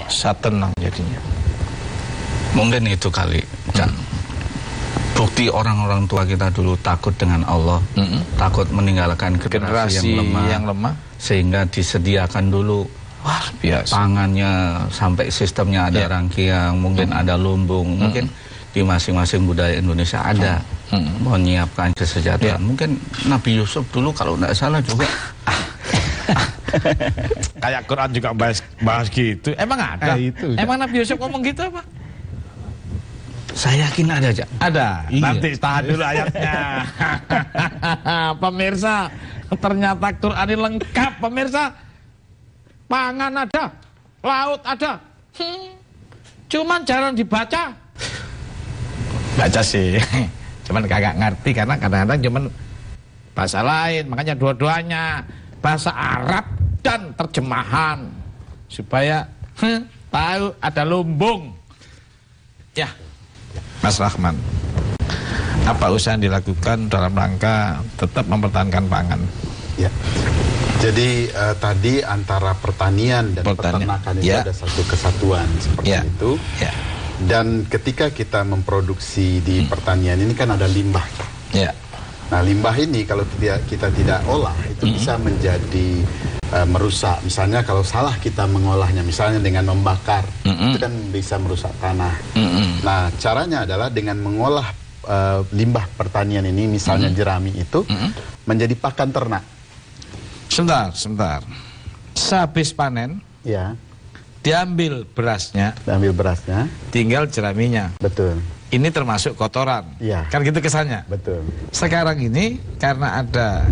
Saya tenang jadinya. Mungkin itu kali, Cak. Bukti orang-orang tua kita dulu takut dengan Allah, takut meninggalkan generasi yang lemah, sehingga disediakan dulu pangannya sampai sistemnya ada rangkiang, mungkin ada lumbung, mungkin di masing-masing budaya Indonesia ada menyiapkan kesejahteraan. Mungkin Nabi Yusuf dulu kalau tidak salah juga kayak Quran juga bahas gitu. Emang ada? Itu, emang Nabi Yusuf ngomong gitu apa? Saya yakin ada, Cak. Ada. Iya. Nanti tahan dulu ayatnya. Pemirsa, ternyata Quran ini lengkap, pemirsa. Pangan ada, laut ada. Cuman jarang dibaca. Baca sih. Cuman kagak ngerti karena kadang-kadang cuman bahasa lain, makanya dua-duanya bahasa Arab dan terjemahan supaya tahu ada lumbung. Ya, Mas Rahman, apa usaha yang dilakukan dalam rangka tetap mempertahankan pangan? Ya, jadi tadi antara pertanian dan peternakan itu ada satu kesatuan seperti itu. Ya. Dan ketika kita memproduksi di pertanian ini kan ada limbah. Ya. Nah, limbah ini kalau kita tidak olah itu bisa menjadi merusak. Misalnya kalau salah kita mengolahnya, misalnya dengan membakar, itu kan bisa merusak tanah. Nah, caranya adalah dengan mengolah limbah pertanian ini, misalnya jerami itu, menjadi pakan ternak. Sebentar. Sehabis panen, diambil berasnya, tinggal jeraminya. Betul. Ini termasuk kotoran, kan gitu kesannya. Betul. Sekarang ini karena ada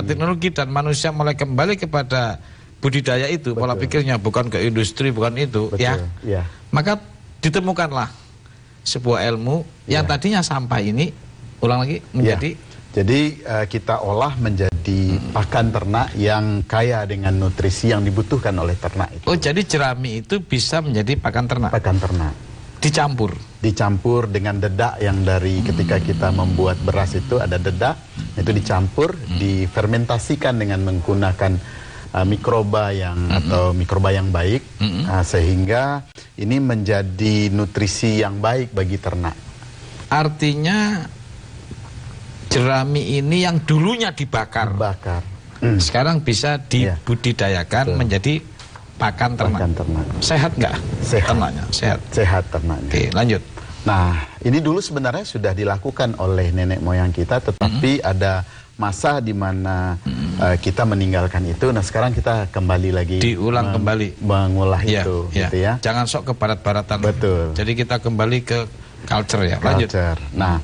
teknologi dan manusia mulai kembali kepada budidaya itu, pola pikirnya bukan ke industri, bukan itu, maka ditemukanlah sebuah ilmu yang tadinya sampah ini, ulang lagi menjadi. Jadi kita olah menjadi pakan ternak yang kaya dengan nutrisi yang dibutuhkan oleh ternak itu. Oh, jadi jerami itu bisa menjadi pakan ternak. Pakan ternak. Dicampur dengan dedak yang dari ketika kita membuat beras itu ada dedak, itu dicampur, difermentasikan dengan menggunakan mikroba atau mikroba yang baik, sehingga ini menjadi nutrisi yang baik bagi ternak. Artinya jerami ini yang dulunya dibakar, sekarang bisa dibudidayakan menjadi pakan ternak. Sehat nggak? Ternaknya sehat. Sehat ternaknya. Oke, lanjut. Nah, ini dulu sebenarnya sudah dilakukan oleh nenek moyang kita, tetapi ada masa di mana kita meninggalkan itu. Nah, sekarang kita kembali lagi, diulang kembali mengolah itu, gitu ya. Jangan sok ke barat-baratan. Betul. Jadi kita kembali ke culture ya. Lanjut. Nah,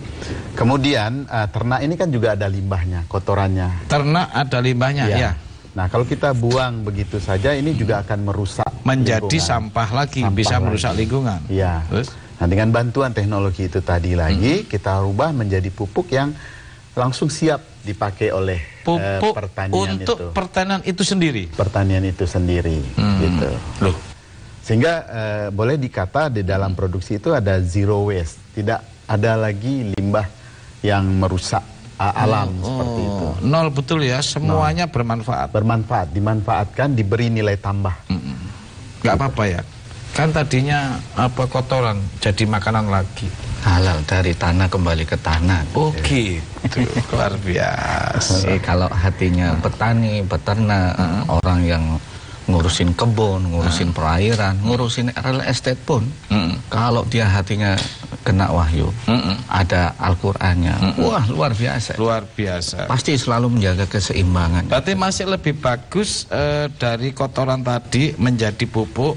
kemudian ternak ini kan juga ada limbahnya, kotorannya. Ternak ada limbahnya, ya. Nah, kalau kita buang begitu saja, ini juga akan merusak menjadi lingkungan. Sampah lagi, bisa merusak lingkungan. Iya. Nah, dengan bantuan teknologi itu tadi lagi, kita rubah menjadi pupuk yang langsung siap dipakai oleh pupuk pertanian untuk itu. pertanian itu sendiri. Pertanian itu sendiri, gitu. Loh. Sehingga boleh dikata di dalam produksi itu ada zero waste, tidak ada lagi limbah yang merusak alam seperti itu. Nol, betul ya, semuanya bermanfaat. Dimanfaatkan, diberi nilai tambah. Nggak apa-apa ya. Kan tadinya kotoran jadi makanan lagi. Halal, dari tanah kembali ke tanah. Oke, itu luar biasa. Kalau hatinya petani, peternak, orang yang ngurusin kebun, ngurusin perairan, ngurusin real estate pun, kalau dia hatinya kena wahyu, ada Al-Qur'annya, wah luar biasa. Luar biasa. Pasti selalu menjaga keseimbangan. Berarti masih lebih bagus dari kotoran tadi menjadi pupuk.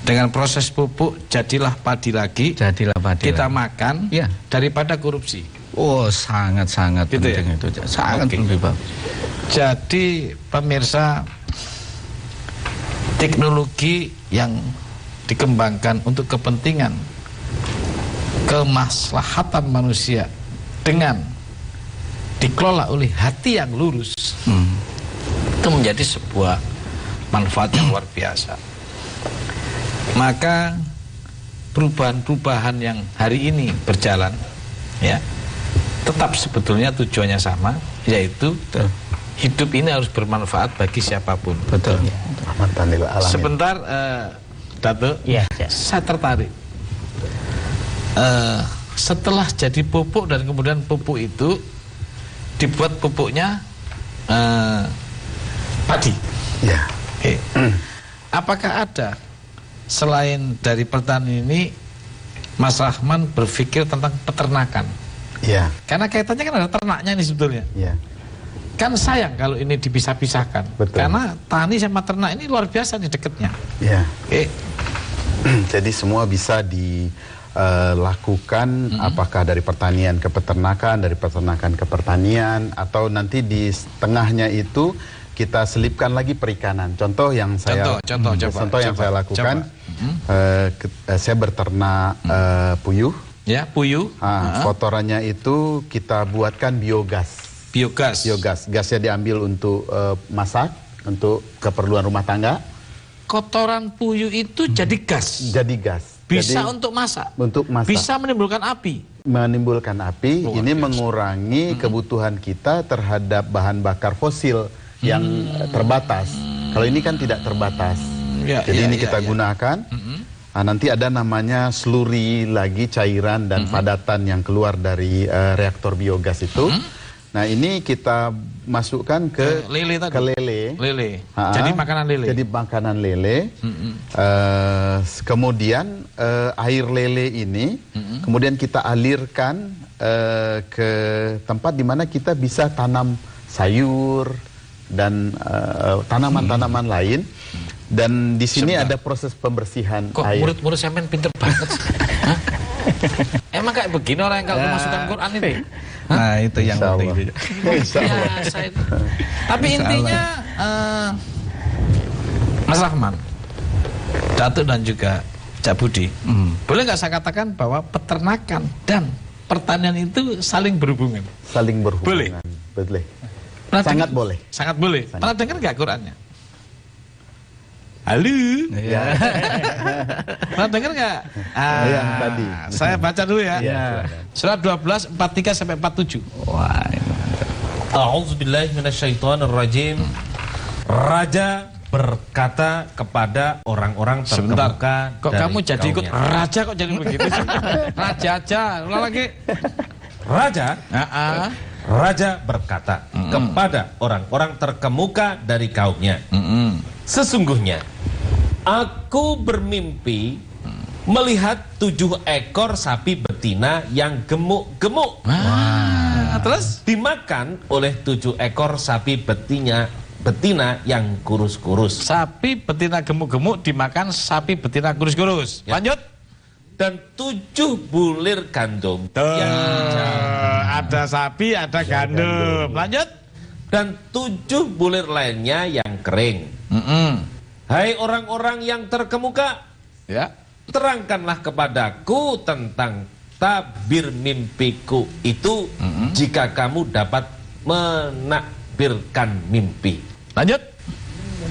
Dengan proses pupuk jadilah padi lagi. Kita makan daripada korupsi. Oh, sangat-sangat gitu penting ya? itu. Sangat lebih bagus. Jadi pemirsa, teknologi yang dikembangkan untuk kepentingan kemaslahatan manusia dengan dikelola oleh hati yang lurus, itu menjadi sebuah manfaat yang luar biasa. Maka perubahan-perubahan yang hari ini berjalan, ya, tetap sebetulnya tujuannya sama, yaitu hidup ini harus bermanfaat bagi siapapun. Betul. Rahmatan lil alamin. Sebentar, Dato, ya. Saya tertarik. Setelah jadi pupuk dan kemudian pupuk itu dibuat pupuknya padi. Ya. Okay. Apakah ada selain dari pertanian ini, Mas Rahman berpikir tentang peternakan? Ya. Karena kaitannya kan ada ternaknya ini sebetulnya. Ya. Kan sayang kalau ini dipisah-pisahkan. Betul. Karena tani sama ternak ini luar biasa nih deketnya. Ya. Okay. Jadi semua bisa dilakukan, apakah dari pertanian ke peternakan, dari peternakan ke pertanian, atau nanti di tengahnya itu kita selipkan lagi perikanan. Contoh yang saya saya lakukan, saya berternak puyuh. Ya, puyuh. Kotorannya itu kita buatkan biogas. Biogas. Gasnya diambil untuk masak, untuk keperluan rumah tangga. Kotoran puyuh itu jadi gas. Jadi gas. Bisa untuk masak. Untuk masak. Bisa menimbulkan api. Menimbulkan api. Luar ini biasa. Mengurangi kebutuhan kita terhadap bahan bakar fosil yang terbatas. Kalau ini kan tidak terbatas. Jadi ini kita gunakan. Nanti ada namanya sluri lagi, cairan dan padatan yang keluar dari reaktor biogas itu. Nah ini kita masukkan ke lele tadi. Ke lele. Jadi makanan lele. Jadi makanan lele. Kemudian air lele ini kemudian kita alirkan ke tempat di mana kita bisa tanam sayur dan tanaman-tanaman lain. Dan di sini ada proses pembersihan kok air. Kok murid-murid semen pinter banget sih? Emang kayak begini orang yang kalau memasukkan Quran itu? Nah itu yang penting. Tapi intinya Mas Rahman, Datuk dan juga Cak Budi, boleh nggak saya katakan bahwa peternakan dan pertanian itu saling berhubungan? Saling berhubungan. Boleh. Sangat boleh. Sangat boleh. Pernah dengar nggak Qurannya? Halo. Ya. Pernah dengar nggak? Yang tadi. Saya baca dulu ya. Ya. Surat 12 43 sampai 47. Wah. A'udzubillahi minasyaitonirrajim. Raja berkata kepada orang-orang terkemuka. Kok kamu jadi ikut raja kok jadi begitu? Raja aja. Ulang lagi. Raja berkata kepada orang-orang terkemuka dari kaumnya. Sesungguhnya aku bermimpi melihat 7 ekor sapi betina yang gemuk-gemuk. Terus dimakan oleh 7 ekor sapi betina yang kurus-kurus. Sapi betina gemuk-gemuk dimakan sapi betina kurus-kurus. Ya. Lanjut. Dan 7 bulir gandum yang ada sapi, ada gandum. Lanjut. Dan 7 bulir lainnya yang kering. Hai orang-orang yang terkemuka, ya, terangkanlah kepadaku tentang tabir mimpiku itu jika kamu dapat menakbirkan mimpi. Lanjut.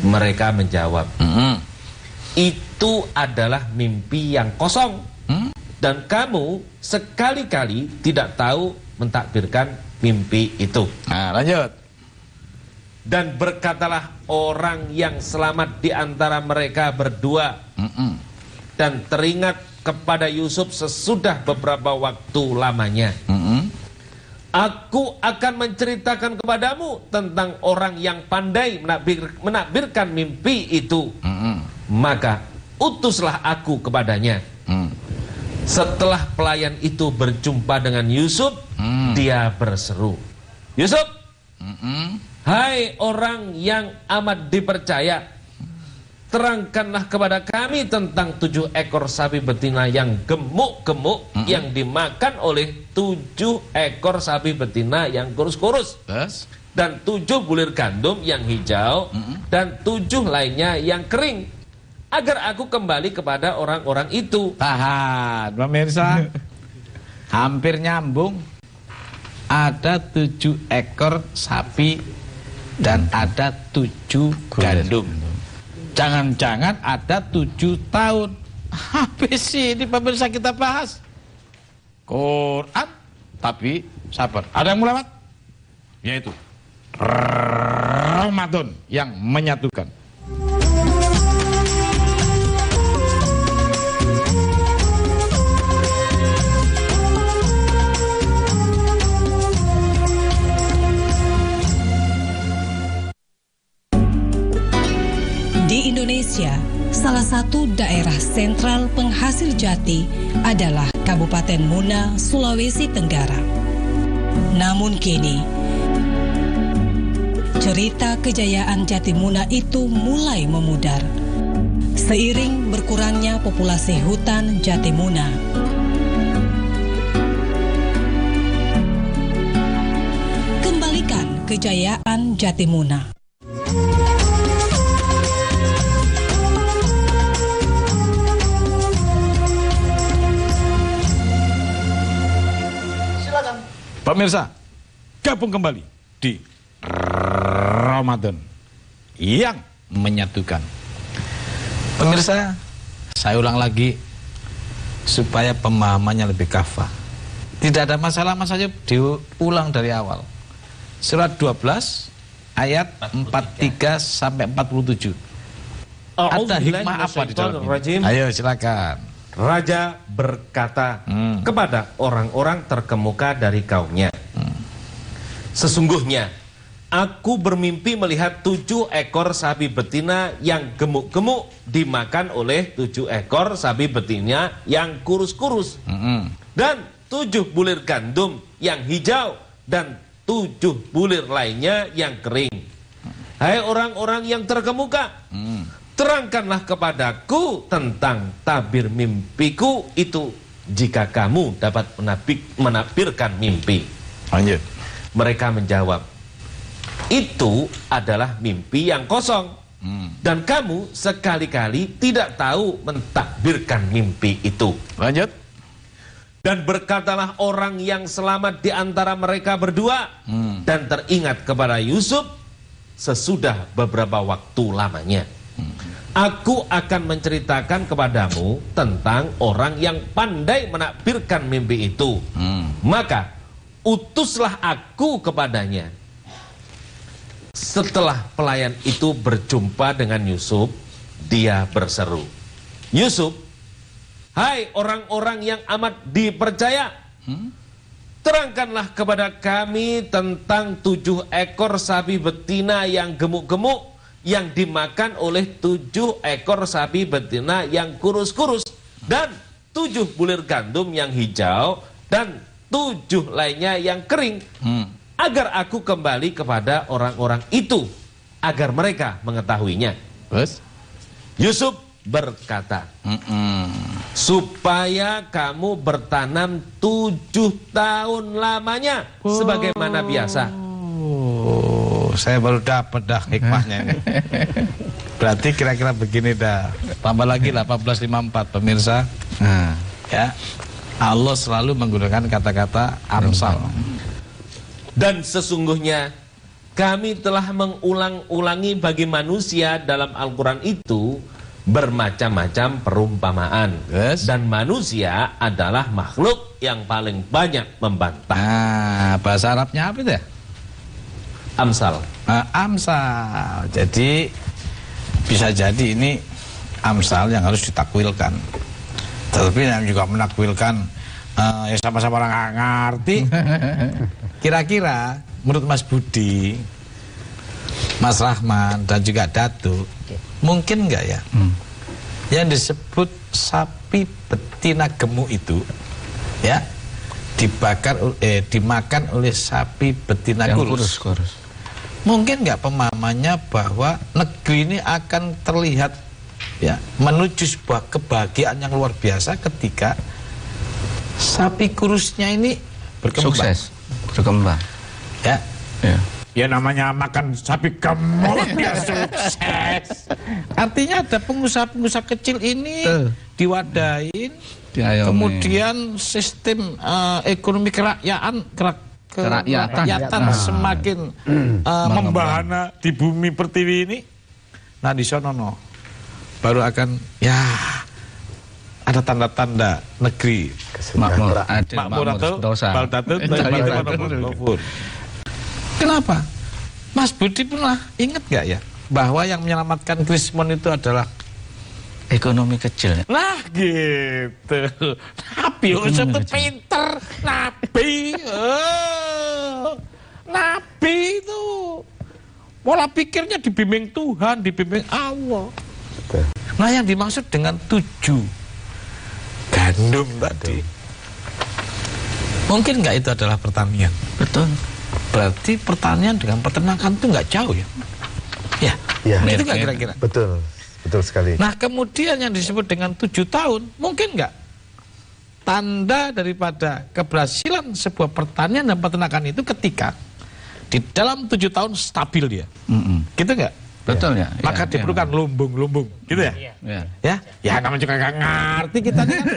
Mereka menjawab, itu adalah mimpi yang kosong dan kamu sekali-kali tidak tahu mentakbirkan mimpi itu. Nah, lanjut. Dan berkatalah orang yang selamat di antara mereka berdua dan teringat kepada Yusuf sesudah beberapa waktu lamanya. Aku akan menceritakan kepadamu tentang orang yang pandai menakbirkan mimpi itu. Maka utuslah aku kepadanya. Setelah pelayan itu berjumpa dengan Yusuf, dia berseru, Yusuf, hai orang yang amat dipercaya, terangkanlah kepada kami tentang 7 ekor sapi betina yang gemuk-gemuk yang dimakan oleh 7 ekor sapi betina yang kurus-kurus, dan 7 bulir gandum yang hijau, dan 7 lainnya yang kering, agar aku kembali kepada orang-orang itu. Tahan, pemirsa. Hampir nyambung. Ada 7 ekor sapi dan ada 7 gandum. Jangan-jangan ada 7 tahun. Habis ini pemirsa kita bahas Quran, tapi sabar. Ada yang mau lewat? Yaitu Ramadan yang menyatukan. salah satu daerah sentral penghasil jati adalah Kabupaten Muna, Sulawesi Tenggara. Namun kini, cerita kejayaan jati Muna itu mulai memudar seiring berkurangnya populasi hutan jati Muna. Kembalikan kejayaan jati Muna. Pemirsa, gabung kembali di Ramadan yang menyatukan. Pemirsa, saya ulang lagi supaya pemahamannya lebih kafah. Tidak ada masalah-masalah, diulang dari awal. Surat 12 ayat 43 sampai 47. Ada hikmah apa di dalam ini? Ayo silakan. Raja berkata kepada orang-orang terkemuka dari kaumnya, sesungguhnya aku bermimpi melihat 7 ekor sapi betina yang gemuk-gemuk dimakan oleh 7 ekor sapi betina yang kurus-kurus, dan 7 bulir gandum yang hijau dan 7 bulir lainnya yang kering. Hai orang-orang yang terkemuka, terangkanlah kepadaku tentang tabir mimpiku itu jika kamu dapat menafsirkan mimpi. Lanjut. Mereka menjawab, itu adalah mimpi yang kosong, dan kamu sekali-kali tidak tahu mentakbirkan mimpi itu. Lanjut. Dan berkatalah orang yang selamat di antara mereka berdua, dan teringat kepada Yusuf sesudah beberapa waktu lamanya. Aku akan menceritakan kepadamu tentang orang yang pandai menakbirkan mimpi itu. Maka utuslah aku kepadanya. Setelah pelayan itu berjumpa dengan Yusuf, dia berseru, Yusuf, hai orang-orang yang amat dipercaya, terangkanlah kepada kami tentang 7 ekor sapi betina yang gemuk-gemuk yang dimakan oleh 7 ekor sapi betina yang kurus-kurus, dan 7 bulir gandum yang hijau dan 7 lainnya yang kering, agar aku kembali kepada orang-orang itu agar mereka mengetahuinya. Terus Yusuf berkata, supaya kamu bertanam 7 tahun lamanya sebagaimana biasa. Saya baru dapat dah hikmahnya ini. Berarti kira-kira begini dah. Tambah lagi 1854 pemirsa. Ya, Allah selalu menggunakan kata-kata amsal. Dan sesungguhnya kami telah mengulang-ulangi bagi manusia dalam Al-Quran itu bermacam-macam perumpamaan. Dan manusia adalah makhluk yang paling banyak membantah. Nah, bahasa Arabnya apa itu ya? Amsal. Amsal. Jadi bisa jadi ini amsal yang harus ditakwilkan. Tapi yang juga menakwilkan ya sama-sama orang nggak ngerti. Kira-kira menurut Mas Budi, Mas Rahman dan juga Datu, mungkin nggak ya yang disebut sapi betina gemuk itu ya dimakan oleh sapi betina kurus. Mungkin nggak pemahamannya bahwa negeri ini akan terlihat ya menuju sebuah kebahagiaan yang luar biasa ketika sapi kurusnya ini berkembang. Sukses, berkembang. Ya. Ya. Ya namanya makan sapi gemuk ya sukses. Artinya ada pengusaha-pengusaha kecil ini diwadain, kemudian sistem ekonomi kerakyatan semakin membahana di bumi pertiwi ini. Nah di sono baru akan ya ada tanda-tanda negeri makmur atau baldatun. Kenapa? Mas Budi pernah ingat gak ya bahwa yang menyelamatkan Krismon itu adalah ekonomi kecil. Nah gitu. Nabi Yusuf itu pinter. Nabi itu pola pikirnya dibimbing Tuhan, dibimbing Allah. Nah, yang dimaksud dengan 7 gandum tadi, mungkin nggak itu adalah pertanian? Betul. Berarti pertanian dengan peternakan itu nggak jauh ya? Ya, itu nggak kira-kira? Betul, betul sekali. Nah, kemudian yang disebut dengan 7 tahun, mungkin nggak tanda daripada keberhasilan sebuah pertanian dan peternakan itu ketika di dalam 7 tahun stabil dia, gitu nggak? Betul ya. Maka diperlukan lumbung-lumbung, gitu ya? Ya, namanya juga nggak ngerti kita nih kan.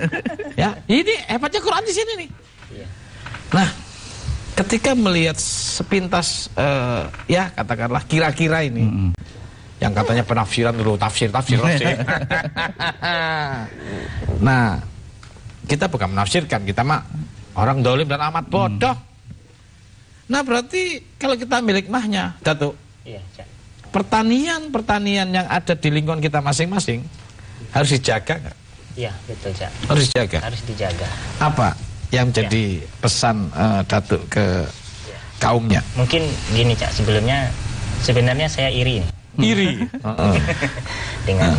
Ya, ini hebatnya Quran di sini nih. Nah, ketika melihat sepintas, ya katakanlah kira-kira ini, yang katanya penafsiran dulu, tafsir. Nah, kita bukan menafsirkan, kita mah orang dolim dan amat bodoh. Nah, berarti kalau kita ambil hikmahnya, Datuk, pertanian yang ada di lingkungan kita masing-masing harus dijaga nggak? Iya, betul, Cak. Harus dijaga. Harus dijaga. Apa yang jadi pesan Datuk ke kaumnya? Mungkin gini, Cak, sebenarnya saya iri nih. Iri. Dengan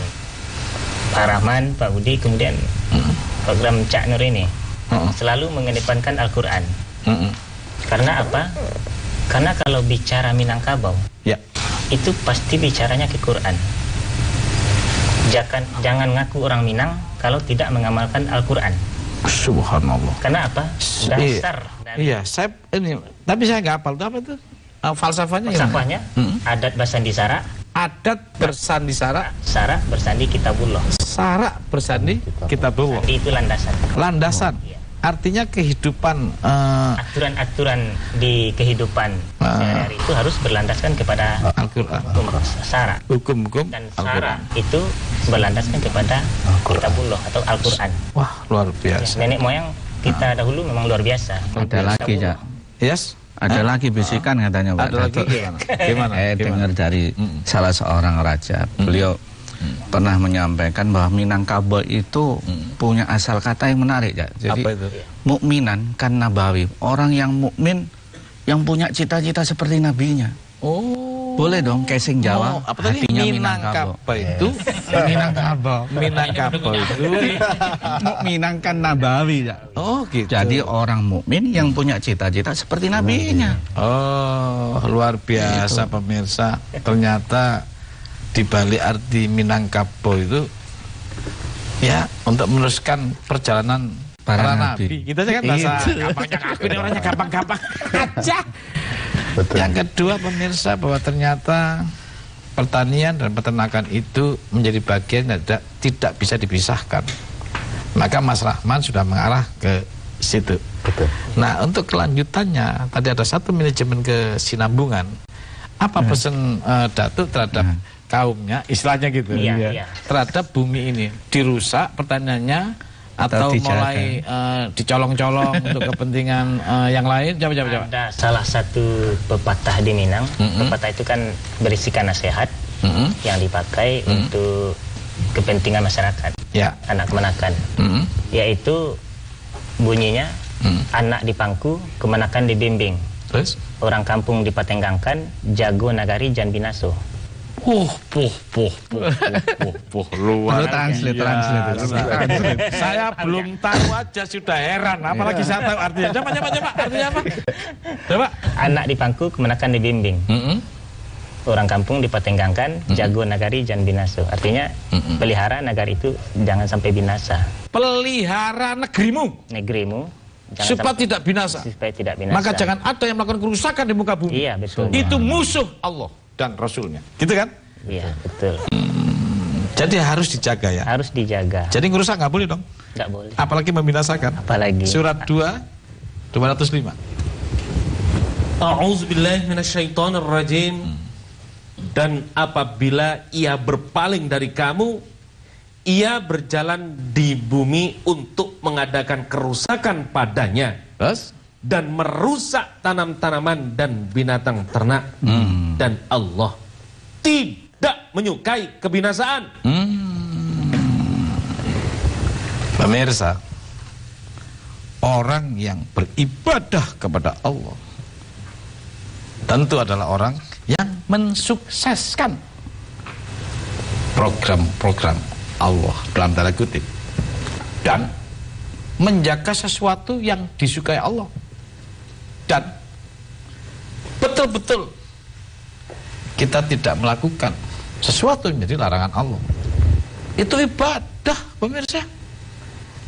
Pak Rahman, Pak Budi, kemudian program Cak Nur ini selalu mengedepankan Al-Quran. Karena apa? Karena kalau bicara Minangkabau, itu pasti bicaranya ke Quran. Jangan ngaku orang Minang kalau tidak mengamalkan Al-Quran. Subhanallah. Karena apa? Dasar dari tapi saya nggak hafal itu apa itu? Falsafahnya adat bersandi sara. Adat bersandi sara. Sara bersandi kitabullah. Sara bersandi kitabullah. Itu landasan. Landasan. Artinya kehidupan, aturan-aturan di kehidupan sehari-hari itu harus berlandaskan kepada Al-Quran, sara, hukum-hukum, dan sara itu berlandaskan kepada kitabullah atau Al-Quran. Wah, luar biasa. Nenek moyang kita dahulu memang luar biasa. Ada lagi, Cak. Yes. Ada lagi bisikan katanya Pak Datuk. Gimana? Dengar dari salah seorang raja. Beliau pernah menyampaikan bahwa Minangkabau itu punya asal kata yang menarik, ya. Jadi mukminan kan nabawi, orang yang mukmin yang punya cita-cita seperti nabinya. Boleh dong casing Jawa. Hatinya Minangkabau itu Minangkabau itu mukminan kan nabawi, ya. Gitu. Jadi orang mukmin yang punya cita-cita seperti nabinya. Luar biasa pemirsa. Ternyata di balik arti Minangkabau itu ya untuk meneruskan perjalanan para nabi. Kita kan bahasa gampangnya aku ini orangnya gampang-gampang aja. Betul. Yang kedua pemirsa, bahwa ternyata pertanian dan peternakan itu menjadi bagian yang tidak bisa dipisahkan. Maka Mas Rahman sudah mengarah ke situ. Betul. Nah, untuk kelanjutannya tadi ada satu manajemen kesinambungan. Apa pesan Datuk terhadap kaumnya, istilahnya gitu, terhadap bumi ini dirusak pertaniannya atau mulai dicolong-colong untuk kepentingan yang lain? Coba. Ada salah satu pepatah di Minang. Pepatah itu kan berisikan nasihat yang dipakai untuk kepentingan masyarakat, anak kemenakan, yaitu bunyinya anak di pangku, kemenakan dibimbing. Terus? Orang kampung dipatenggangkan, jago nagari jan binaso. Luar translate. Saya belum tahu aja sudah heran, apalagi saya tahu artinya. Coba artinya apa? Coba. Anak di pangku, kemenakan dibimbing. Orang kampung dipatenggangkan, jago nagari jan binaso. Artinya pelihara nagari itu jangan sampai binasa. Pelihara negerimu supaya tidak binasa. Maka jangan ada yang melakukan kerusakan di muka bumi. Iya, betul. Itu musuh Allah dan Rasulnya, gitu kan? Iya, betul. Jadi harus dijaga, ya? Harus dijaga. Jadi ngerusak nggak boleh dong? Nggak boleh. Apalagi membinasakan. Apalagi. Surat 2:205. A'udzubillahi minasyaitonirrajim. Dan apabila ia berpaling dari kamu, ia berjalan di bumi untuk mengadakan kerusakan padanya. Dan merusak tanam-tanaman dan binatang ternak. Dan Allah tidak menyukai kebinasaan. Pemirsa, orang yang beribadah kepada Allah tentu adalah orang yang mensukseskan program-program Allah dalam tanda kutip, dan menjaga sesuatu yang disukai Allah, dan betul-betul kita tidak melakukan sesuatu yang menjadi larangan Allah. Itu ibadah, pemirsa.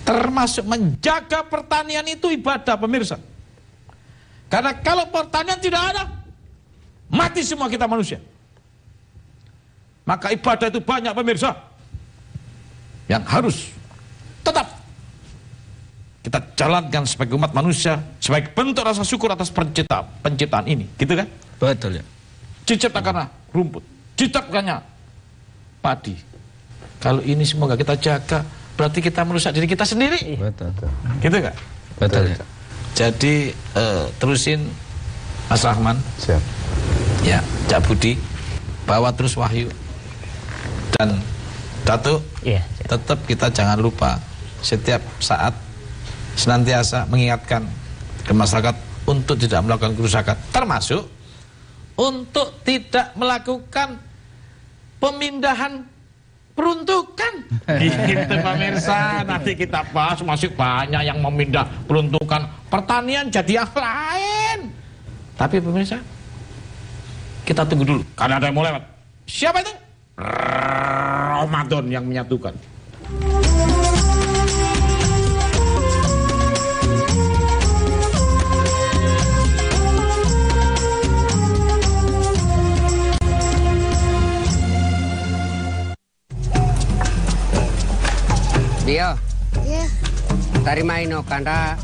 Termasuk menjaga pertanian itu ibadah, pemirsa. Karena kalau pertanian tidak ada, mati semua kita manusia. Maka ibadah itu banyak, pemirsa, yang harus tetap kita jalankan sebagai umat manusia, sebagai bentuk rasa syukur atas penciptaan ini, gitu kan? Betul ya. Diciptakanlah rumput, diciptakannya padi. Kalau ini semua gak kita jaga, berarti kita merusak diri kita sendiri. Betul. Gitu gak? Betul ya. Jadi terusin Mas Rahman. Siap. Ya, Cak Budi, bawa terus wahyu. Dan Datuk, Iya, tetap kita jangan lupa setiap saat senantiasa mengingatkan ke masyarakat untuk tidak melakukan kerusakan, termasuk untuk tidak melakukan pemindahan peruntukan. Gitu pemirsa, nanti kita bahas, masih banyak yang memindah peruntukan pertanian jadi yang lain. Tapi pemirsa, kita tunggu dulu, karena ada yang mau lewat. Siapa itu? Ramadan yang menyatukan. Dia, tari main no kanda,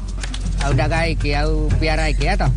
udah gai ki, au piara ki atau?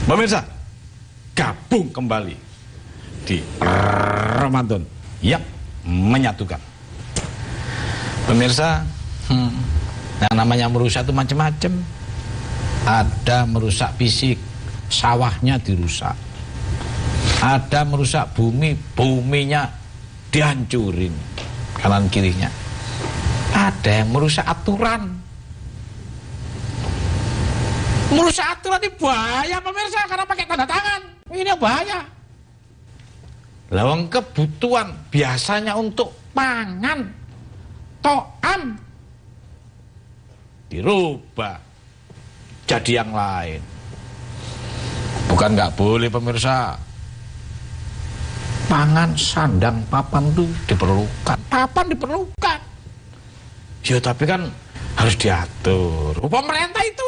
Pemirsa, gabung kembali di Ramadan yang menyatukan. Pemirsa, yang namanya merusak itu macam-macam. Ada merusak fisik, sawahnya dirusak. Ada merusak bumi, buminya dihancurin kanan kirinya. Ada yang merusak aturan. Merusak aturan ini bahaya pemirsa, karena pakai tanda tangan. Ini bahaya. Lawang kebutuhan biasanya untuk pangan, to'am, dirubah jadi yang lain. Bukan nggak boleh pemirsa. Pangan, sandang, papan itu diperlukan. Papan diperlukan. Ya tapi kan harus diatur. Pemerintah itu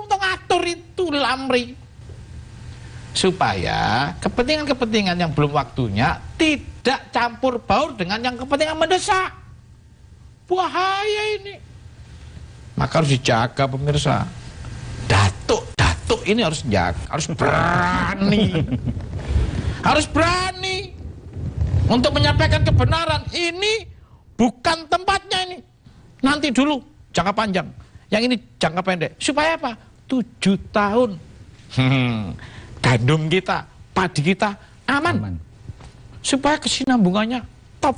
untuk ngatur itu lamri. Supaya kepentingan-kepentingan yang belum waktunya tidak campur baur dengan yang kepentingan mendesak. Bahaya ini. Maka harus dijaga pemirsa. Datuk ini harus jaga, harus berani. Harus berani untuk menyampaikan kebenaran. Ini bukan tempatnya ini. Nanti dulu jangka panjang. Yang ini jangka pendek. Supaya apa? 7 tahun. Gandum kita, padi kita aman. Supaya kesinambungannya top.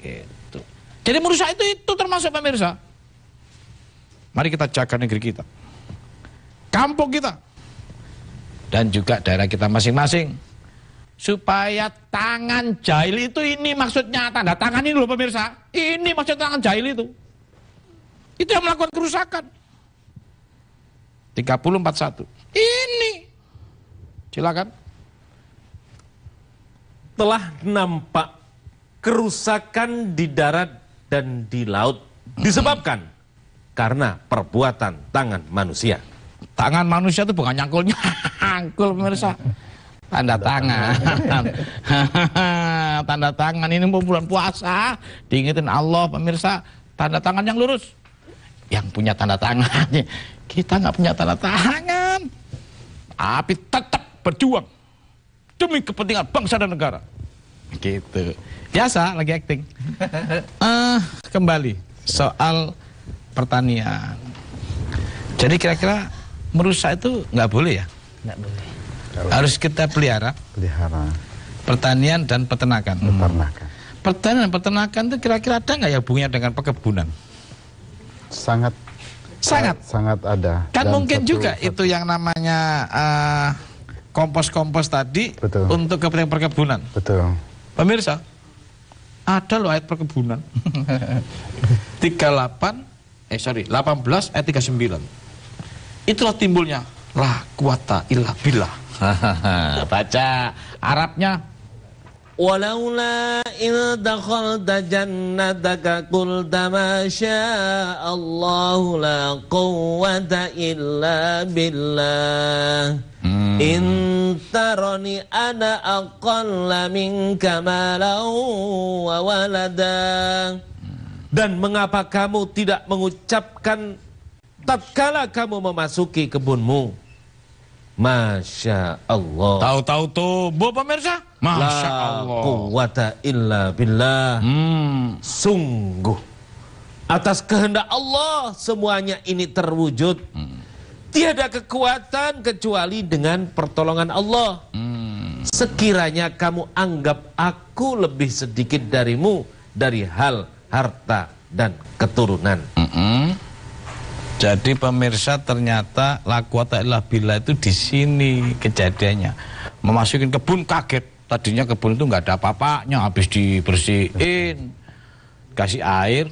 Gitu. Jadi merusak itu termasuk pemirsa. Mari kita jaga negeri kita, kampung kita, dan juga daerah kita masing-masing. Supaya tangan jahil itu, ini maksudnya tanda tangan ini loh pemirsa. Ini maksud tangan jahil itu. Itu yang melakukan kerusakan. 3041. Ini. Silakan. telah nampak kerusakan di darat dan di laut disebabkan karena perbuatan tangan manusia. Tangan manusia itu bukan nyangkul pemirsa. Tanda tangan. Tanda tangan ini mau bulan puasa, diingetin Allah pemirsa, tanda tangan yang lurus. Yang punya tanda tangan, kita nggak punya tanda tangan, tapi tetap berjuang demi kepentingan bangsa dan negara. Gitu. Biasa lagi acting. Kembali soal pertanian. Jadi kira-kira merusak itu nggak boleh ya? Nggak boleh. Harus kita pelihara. Pertanian dan peternakan. Pertanian dan peternakan itu kira-kira ada nggak ya hubungannya dengan perkebunan? Sangat ada. Kan dan mungkin juga itu yang namanya kompos-kompos tadi. Betul. Untuk kepentingan perkebunan. Betul. Pemirsa, ada loh ayat perkebunan. 18 ayat 39. Itulah timbulnya la quwata illa billah. Baca Arabnya. Walaula idh dakhalta jannataka qulta ma syaa Allahu la quwwata illa billah. In tarani ana aqalla minka malan wa walada. Dan mengapa kamu tidak mengucapkan tatkala kamu memasuki kebunmu, Masya Allah. Tahu-tahu tubuh pemirsa. Masya Allah. La quwwata illa billah. Sungguh atas kehendak Allah semuanya ini terwujud. Tiada kekuatan kecuali dengan pertolongan Allah. Sekiranya kamu anggap aku lebih sedikit darimu dari hal harta dan keturunan. Jadi pemirsa ternyata la quwata illa billah itu di sini kejadiannya. Memasukin kebun kaget. Tadinya kebun itu nggak ada apa-apanya, habis dibersihin, kasih air,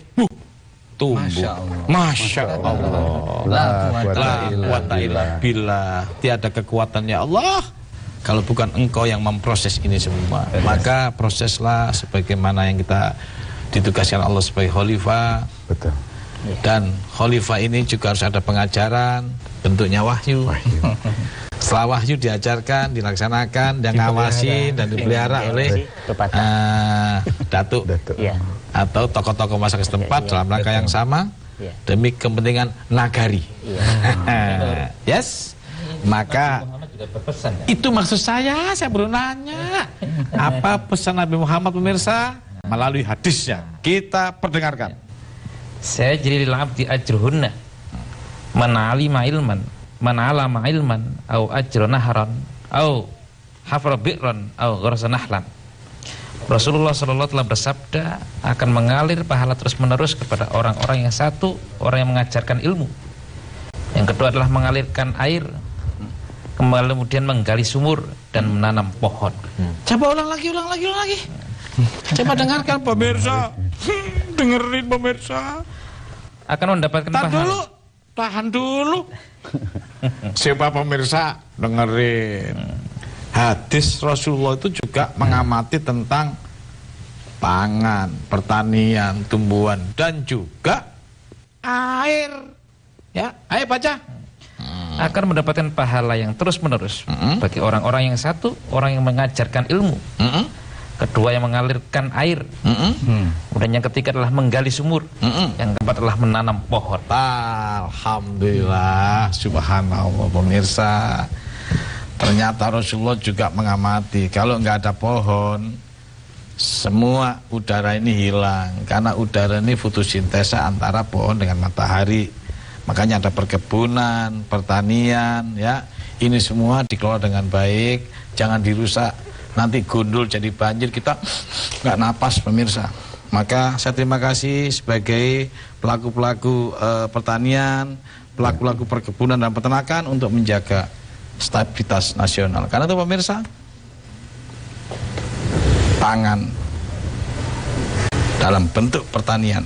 tumbuh. Masya Allah. La quwata illa billah. Tiada kekuatan ya Allah kalau bukan Engkau yang memproses ini semua. Maka proseslah sebagaimana yang kita ditugaskan Allah sebagai khalifah. Betul. Dan khalifah ini juga harus ada pengajaran, bentuknya wahyu. Setelah wahyu diajarkan, dilaksanakan, dan ngawasi dan dipelihara oleh datuk atau tokoh-tokoh masyarakat setempat dalam rangka yang sama demi kepentingan nagari. Yes. Maka itu maksud saya baru nanya. Apa pesan Nabi Muhammad pemirsa? Melalui hadisnya kita perdengarkan. Saya jadi abdi ajruhunna man'alima ilman man'alama ilman au ajra nahran au hafra bi'ran au gharsa nahlan. Rasulullah SAW telah bersabda akan mengalir pahala terus menerus kepada orang-orang yang satu, orang yang mengajarkan ilmu, yang kedua adalah mengalirkan air, kemudian menggali sumur dan menanam pohon. Coba ulang lagi. Coba dengarkan pemirsa. Dengerin pemirsa. Akan mendapatkan pahala. Tahan dulu. Siapa pemirsa? Dengerin. Hadis Rasulullah itu juga mengamati tentang pangan, pertanian, tumbuhan dan juga air. Ya, ayo baca. Akan mendapatkan pahala yang terus menerus bagi orang-orang yang satu, orang yang mengajarkan ilmu, kedua yang mengalirkan air, kemudian yang ketiga adalah menggali sumur, yang keempat adalah menanam pohon. Alhamdulillah, subhanallah pemirsa. Ternyata Rasulullah juga mengamati kalau nggak ada pohon, semua udara ini hilang karena udara ini fotosintesa antara pohon dengan matahari. Makanya ada perkebunan, pertanian, ya. Ini semua dikelola dengan baik, jangan dirusak. Nanti gundul jadi banjir, kita nggak napas pemirsa. Maka saya terima kasih sebagai pelaku-pelaku pertanian, pelaku-pelaku perkebunan dan peternakan untuk menjaga stabilitas nasional. Karena itu pemirsa, pangan dalam bentuk pertanian